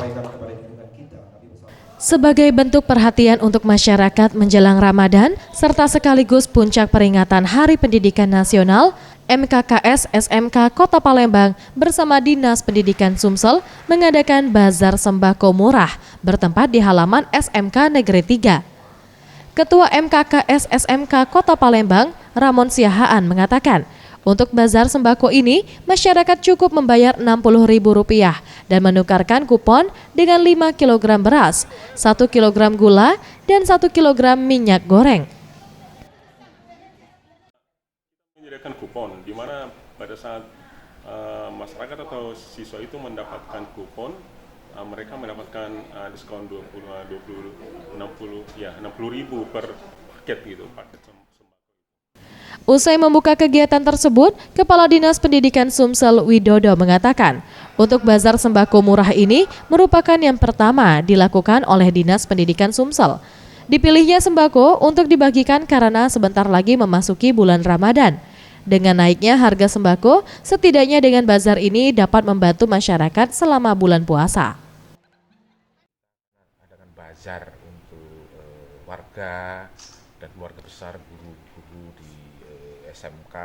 sampaikan kepada junjungan kita. Sebagai bentuk perhatian untuk masyarakat menjelang Ramadan, serta sekaligus puncak peringatan Hari Pendidikan Nasional, MKKS SMK Kota Palembang bersama Dinas Pendidikan Sumsel mengadakan bazar sembako murah bertempat di halaman SMK Negeri 3. Ketua MKKS SMK Kota Palembang, Ramon Siahaan mengatakan, untuk bazar sembako ini, masyarakat cukup membayar Rp60.000 dan menukarkan kupon dengan 5 kg beras, 1 kg gula, dan 1 kg minyak goreng. Menyediakan kupon, di mana pada saat masyarakat atau siswa itu mendapatkan kupon, mereka mendapatkan diskon 60.000 per paket gitu, paket sembako. Usai membuka kegiatan tersebut, Kepala Dinas Pendidikan Sumsel Widodo mengatakan, untuk bazar sembako murah ini merupakan yang pertama dilakukan oleh Dinas Pendidikan Sumsel. Dipilihnya sembako untuk dibagikan karena sebentar lagi memasuki bulan Ramadan. Dengan naiknya harga sembako, setidaknya dengan bazar ini dapat membantu masyarakat selama bulan puasa. Adakan bazar untuk warga dan keluarga besar guru-guru di SMK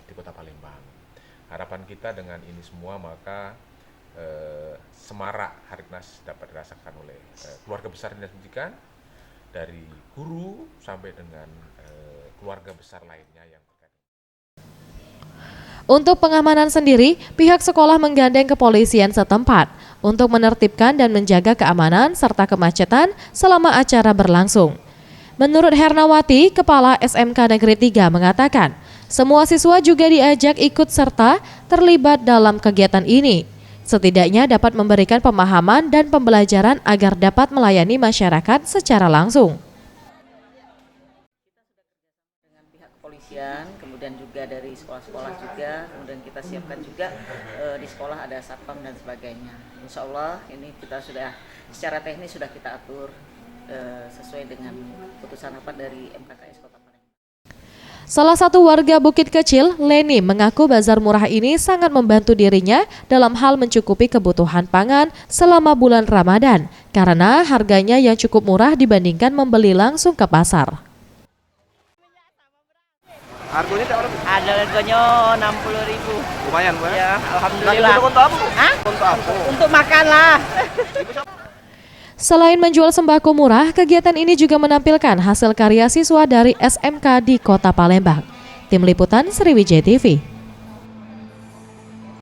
di Kota Palembang. Harapan kita dengan ini semua maka semarak Hariknas dapat dirasakan oleh keluarga besar Dinas Pendidikan, dari guru sampai dengan keluarga besar lainnya yang terkait. Untuk pengamanan sendiri, pihak sekolah menggandeng kepolisian setempat untuk menertibkan dan menjaga keamanan serta kemacetan selama acara berlangsung. Menurut Hernawati, Kepala SMK Negeri 3 mengatakan, semua siswa juga diajak ikut serta terlibat dalam kegiatan ini. Setidaknya dapat memberikan pemahaman dan pembelajaran agar dapat melayani masyarakat secara langsung. Dengan pihak kepolisian, kemudian juga dari sekolah-sekolah juga, kemudian kita siapkan juga di sekolah ada satpam dan sebagainya. Insya Allah ini kita sudah secara teknis sudah kita atur sesuai dengan putusan rapat dari MKKS Kota Palembang. Salah satu warga Bukit Kecil, Leni, mengaku bazar murah ini sangat membantu dirinya dalam hal mencukupi kebutuhan pangan selama bulan Ramadan karena harganya yang cukup murah dibandingkan membeli langsung ke pasar. Harganya Ada harganya 60.000. lumayan, Pak. Ya, alhamdulillah. Untuk apa? Hah? Untuk apa? Untuk makan lah. Selain menjual sembako murah, kegiatan ini juga menampilkan hasil karya siswa dari SMK di Kota Palembang. Tim Liputan Sriwijaya TV.